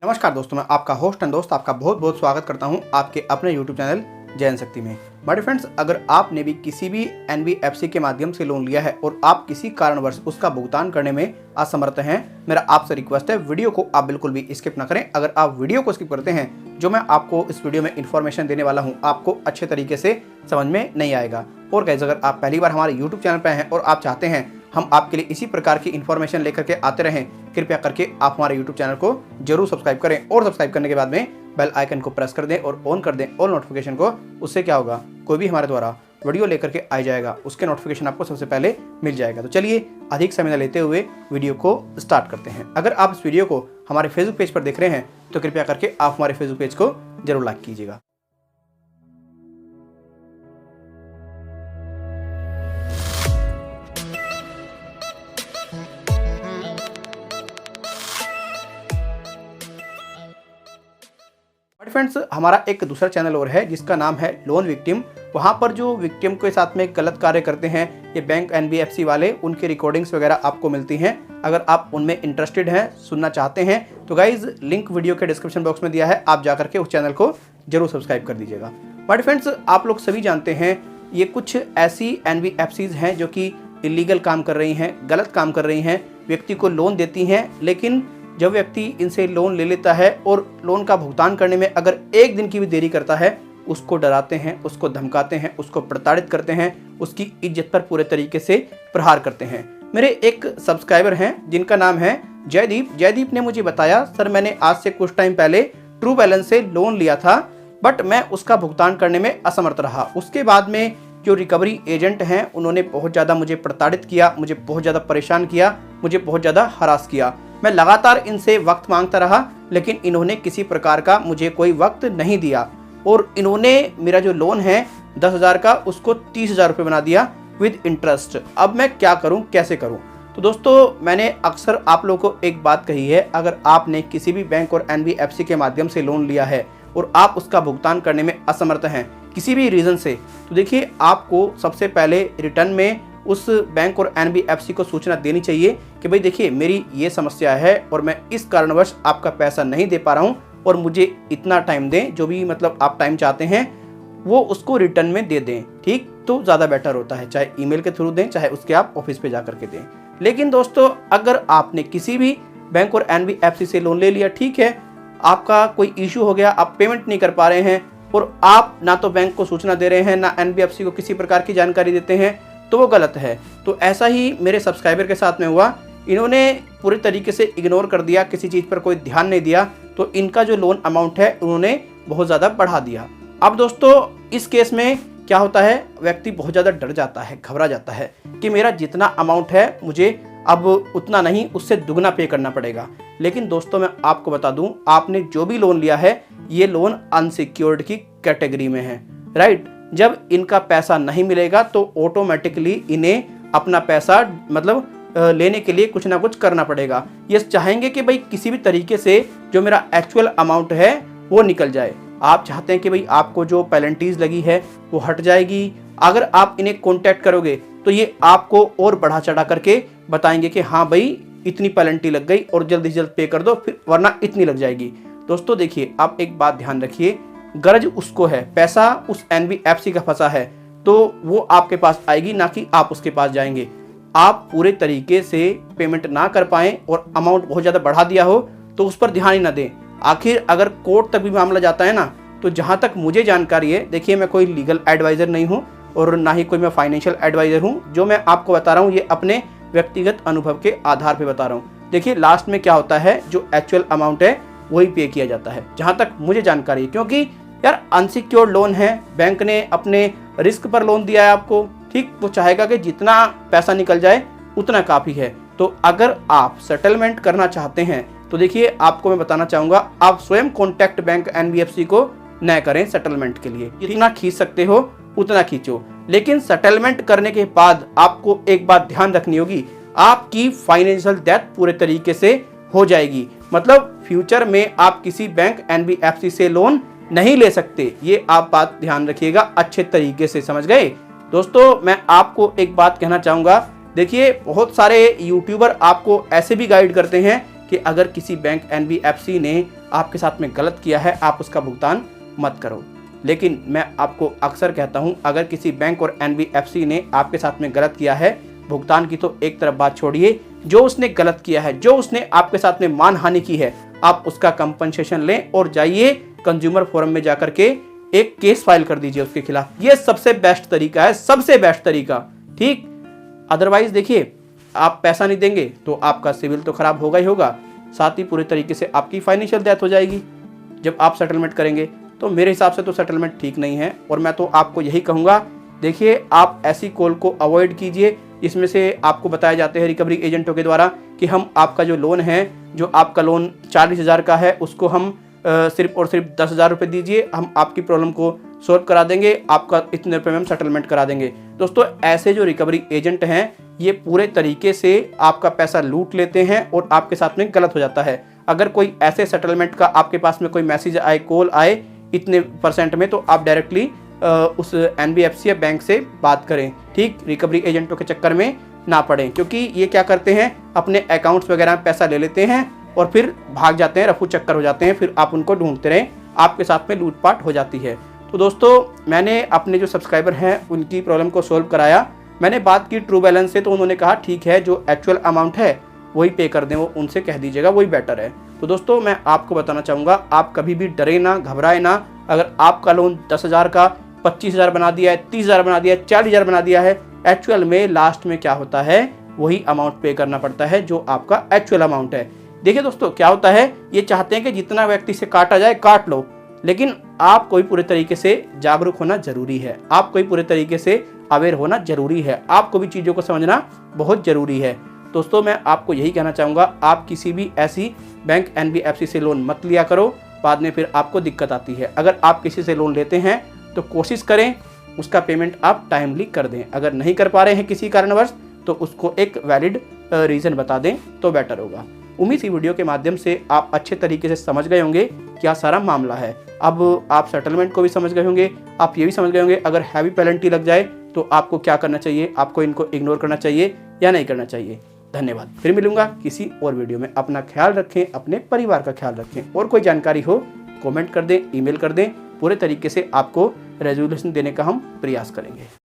नमस्कार दोस्तों, मैं आपका होस्ट एंड दोस्त आपका बहुत बहुत स्वागत करता हूं आपके अपने YouTube चैनल जैन शक्ति में। बड़े फ्रेंड्स, अगर आपने भी किसी भी NBFC के माध्यम से लोन लिया है और आप किसी कारणवश उसका भुगतान करने में असमर्थ हैं, मेरा आपसे रिक्वेस्ट है वीडियो को आप बिल्कुल भी स्किप ना करें। अगर आप वीडियो को स्किप करते हैं, जो मैं आपको इस वीडियो में इन्फॉर्मेशन देने वाला हूँ आपको अच्छे तरीके से समझ में नहीं आएगा। और गाइस, अगर आप पहली बार हमारे YouTube चैनल पर हैं और आप चाहते हैं हम आपके लिए इसी प्रकार की इन्फॉर्मेशन लेकर के आते रहें, कृपया करके आप हमारे YouTube चैनल को जरूर सब्सक्राइब करें और सब्सक्राइब करने के बाद में बेल आइकन को प्रेस कर दें और ऑन कर दें ऑल नोटिफिकेशन को। उससे क्या होगा, कोई भी हमारे द्वारा वीडियो लेकर के आ जाएगा, उसके नोटिफिकेशन आपको सबसे पहले मिल जाएगा। तो चलिए अधिक समय न लेते हुए वीडियो को स्टार्ट करते हैं। अगर आप इस वीडियो को हमारे फेसबुक पेज पर देख रहे हैं तो कृपया करके आप हमारे फेसबुक पेज को जरूर लाइक कीजिएगा। फ्रेंड्स, हमारा एक दूसरा चैनल और है जिसका नाम है लोन विक्टिम। वहाँ पर जो विक्टिम के साथ में गलत कार्य करते हैं ये बैंक NBFC वाले, उनकी रिकॉर्डिंग्स वगैरह आपको मिलती हैं। अगर आप उनमें इंटरेस्टेड हैं, सुनना चाहते हैं तो गाइज लिंक वीडियो के डिस्क्रिप्शन बॉक्स में दिया है, आप जाकर के उस चैनल को जरूर सब्सक्राइब कर दीजिएगा। बट फ्रेंड्स, आप लोग सभी जानते हैं ये कुछ ऐसी NBFCs हैं जो कि इलीगल काम कर रही हैं, गलत काम कर रही हैं, व्यक्ति को लोन देती हैं, लेकिन जब व्यक्ति इनसे लोन ले लेता है और लोन का भुगतान करने में अगर एक दिन की भी देरी करता है, उसको डराते हैं, उसको धमकाते हैं, उसको प्रताड़ित करते हैं, उसकी इज्जत पर पूरे तरीके से प्रहार करते हैं। मेरे एक सब्सक्राइबर हैं जिनका नाम है जयदीप। जयदीप ने मुझे बताया, सर मैंने आज से कुछ टाइम पहले ट्रू बैलेंस से लोन लिया था, बट मैं उसका भुगतान करने में असमर्थ रहा। उसके बाद में जो रिकवरी एजेंट हैं उन्होंने बहुत ज़्यादा मुझे प्रताड़ित किया, मुझे बहुत ज़्यादा परेशान किया, मुझे बहुत ज़्यादा हरास किया। मैं लगातार इनसे वक्त मांगता रहा, लेकिन इन्होंने किसी प्रकार का मुझे कोई वक्त नहीं दिया और इन्होंने मेरा जो लोन है 10,000 का उसको 30,000 रुपये बना दिया विद इंटरेस्ट। अब मैं क्या करूं, कैसे करूं? तो दोस्तों, मैंने अक्सर आप लोगों को एक बात कही है, अगर आपने किसी भी बैंक और NBFC के माध्यम से लोन लिया है और आप उसका भुगतान करने में असमर्थ हैं किसी भी रीज़न से, तो देखिए आपको सबसे पहले रिटर्न में उस बैंक और NBFC को सूचना देनी चाहिए कि भाई देखिए मेरी ये समस्या है और मैं इस कारणवश आपका पैसा नहीं दे पा रहा हूँ और मुझे इतना टाइम दें, जो भी मतलब आप टाइम चाहते हैं वो उसको रिटर्न में दे दें। ठीक, तो ज़्यादा बेटर होता है, चाहे ईमेल के थ्रू दें, चाहे उसके आप ऑफिस पे जा करके दें। लेकिन दोस्तों, अगर आपने किसी भी बैंक और NBFC से लोन ले लिया, ठीक है, आपका कोई इशू हो गया, आप पेमेंट नहीं कर पा रहे हैं और आप ना तो बैंक को सूचना दे रहे हैं ना NBFC को किसी प्रकार की जानकारी देते हैं, तो वो गलत है। तो ऐसा ही मेरे सब्सक्राइबर के साथ में हुआ, इन्होंने पूरे तरीके से इग्नोर कर दिया, किसी चीज़ पर कोई ध्यान नहीं दिया, तो इनका जो लोन अमाउंट है उन्होंने बहुत ज़्यादा बढ़ा दिया। अब दोस्तों, इस केस में क्या होता है, व्यक्ति बहुत ज़्यादा डर जाता है, घबरा जाता है कि मेरा जितना अमाउंट है मुझे अब उतना नहीं, उससे दुगना पे करना पड़ेगा। लेकिन दोस्तों, मैं आपको बता दूं, आपने जो भी लोन लिया है ये लोन अनसिक्योर्ड की कैटेगरी में है, राइट। जब इनका पैसा नहीं मिलेगा तो ऑटोमेटिकली इन्हें अपना पैसा मतलब लेने के लिए कुछ ना कुछ करना पड़ेगा। ये चाहेंगे कि भाई किसी भी तरीके से जो मेरा एक्चुअल अमाउंट है वो निकल जाए। आप चाहते हैं कि भाई आपको जो पेनल्टीज लगी है वो हट जाएगी। अगर आप इन्हें कॉन्टैक्ट करोगे तो ये आपको और बढ़ा चढ़ा करके बताएंगे कि हाँ भाई इतनी पेनल्टी लग गई और जल्दी से जल्द पे कर दो, फिर वरना इतनी लग जाएगी। दोस्तों देखिए, आप एक बात ध्यान रखिए, गरज उसको है, पैसा उस NBFC का फंसा है तो वो आपके पास आएगी, ना कि आप उसके पास जाएंगे। आप पूरे तरीके से पेमेंट ना कर पाएं और अमाउंट बहुत ज़्यादा बढ़ा दिया हो तो उस पर ध्यान ही ना दें। आखिर अगर कोर्ट तक भी मामला जाता है ना, तो जहाँ तक मुझे जानकारी है, देखिए मैं कोई लीगल एडवाइज़र नहीं हूँ और ना ही कोई मैं फाइनेंशियल एडवाइज़र हूँ। जो मैं आपको बता रहा हूँ ये अपने व्यक्तिगत अनुभव के आधार पर बता रहा हूँ। देखिए लास्ट में क्या होता है, जो एक्चुअल अमाउंट है वही पे किया जाता है, जहाँ तक मुझे जानकारी है। क्योंकि यार अनसिक्योर्ड लोन है, बैंक ने अपने रिस्क पर लोन दिया है आपको, ठीक, वो चाहेगा कि जितना पैसा निकल जाए उतना काफ़ी है। तो अगर आप सेटलमेंट करना चाहते हैं तो देखिए आपको मैं बताना चाहूँगा, आप स्वयं कॉन्टैक्ट बैंक NBFC को न करें सेटलमेंट के लिए। जितना खींच सकते हो उतना खींचो, लेकिन सेटलमेंट करने के बाद आपको एक बात ध्यान रखनी होगी, आपकी फाइनेंशियल डेथ पूरे तरीके से हो जाएगी। मतलब फ्यूचर में आप किसी बैंक NBFC से लोन नहीं ले सकते, ये आप बात ध्यान रखिएगा अच्छे तरीके से, समझ गए। दोस्तों, मैं आपको एक बात कहना चाहूँगा, देखिए बहुत सारे यूट्यूबर आपको ऐसे भी गाइड करते हैं कि अगर किसी बैंक NBFC ने आपके साथ में गलत किया है आप उसका भुगतान मत करो। लेकिन मैं आपको अक्सर कहता हूं, अगर किसी बैंक और एनबीएफसी ने आपके साथ में गलत किया है, भुगतान की तो एक तरफ बात छोड़िए, जो उसने गलत किया है, जो उसने आपके साथ में मानहानि की है, आप उसका कंपनसेशन लें और जाइए कंज्यूमर फोरम में जाकर के एक केस फाइल कर दीजिए उसके खिलाफ। ये सबसे बेस्ट तरीका है, सबसे बेस्ट तरीका, ठीक। अदरवाइज देखिए, आप पैसा नहीं देंगे तो आपका सिविल तो खराब होगा ही होगा, साथ ही पूरे तरीके से आपकी फाइनेंशियल डेथ हो जाएगी जब आप सेटलमेंट करेंगे। तो मेरे हिसाब से तो सेटलमेंट ठीक नहीं है। और मैं तो आपको यही कहूँगा, देखिए आप ऐसी कॉल को अवॉइड कीजिए इसमें से आपको बताए जाते हैं रिकवरी एजेंटों के द्वारा कि हम आपका जो लोन है, जो आपका लोन 40,000 का है, उसको हम सिर्फ और सिर्फ 10,000 रुपये दीजिए, हम आपकी प्रॉब्लम को सॉल्व करा देंगे, आपका इतने रुपये में हम सेटलमेंट करा देंगे। दोस्तों, ऐसे जो रिकवरी एजेंट हैं ये पूरे तरीके से आपका पैसा लूट लेते हैं और आपके साथ में गलत हो जाता है। अगर कोई ऐसे सेटलमेंट का आपके पास में कोई मैसेज आए, कॉल आए इतने % में, तो आप डायरेक्टली उस एनबीएफसी या बैंक से बात करें, ठीक। रिकवरी एजेंटों के चक्कर में ना पड़ें, क्योंकि ये क्या करते हैं, अपने अकाउंट्स वगैरह में पैसा ले लेते हैं और फिर भाग जाते हैं, रफू चक्कर हो जाते हैं, फिर आप उनको ढूंढते रहें, आपके साथ में लूटपाट हो जाती है। तो दोस्तों, मैंने अपने जो सब्सक्राइबर हैं उनकी प्रॉब्लम को सोल्व कराया। मैंने बात की ट्रू बैलेंस से, तो उन्होंने कहा ठीक है, जो एक्चुअल अमाउंट है वही पे कर दें, वो उनसे कह दीजिएगा, वही बेटर है। तो दोस्तों, मैं आपको बताना चाहूँगा, आप कभी भी डरे ना, घबराए ना। अगर आपका लोन 10,000 का 25,000 बना दिया है, 30,000 बना दिया है, 40,000 बना दिया है, एक्चुअल में लास्ट में क्या होता है, वही अमाउंट पे करना पड़ता है जो आपका एक्चुअल अमाउंट है। देखिए दोस्तों, क्या होता है, ये चाहते हैं कि जितना व्यक्ति से काटा जाए काट लो, लेकिन आपको भी पूरे तरीके से जागरूक होना जरूरी है, आपको भी पूरे तरीके से अवेयर होना जरूरी है, आपको भी चीज़ों को समझना बहुत जरूरी है। दोस्तों, मैं आपको यही कहना चाहूँगा, आप किसी भी ऐसी बैंक एनबीएफसी से लोन मत लिया करो, बाद में फिर आपको दिक्कत आती है। अगर आप किसी से लोन लेते हैं तो कोशिश करें उसका पेमेंट आप टाइमली कर दें। अगर नहीं कर पा रहे हैं किसी कारणवश, तो उसको एक वैलिड रीज़न बता दें तो बेटर होगा। उम्मीद इस वीडियो के माध्यम से आप अच्छे तरीके से समझ गए होंगे क्या सारा मामला है। अब आप सेटलमेंट को भी समझ गए होंगे, आप ये भी समझ गए होंगे अगर हैवी पेनल्टी लग जाए तो आपको क्या करना चाहिए, आपको इनको इग्नोर करना चाहिए या नहीं करना चाहिए। धन्यवाद। फिर मिलूंगा किसी और वीडियो में। अपना ख्याल रखें, अपने परिवार का ख्याल रखें। और कोई जानकारी हो कमेंट कर दें, ईमेल कर दें, पूरे तरीके से आपको रेजोल्यूशन देने का हम प्रयास करेंगे।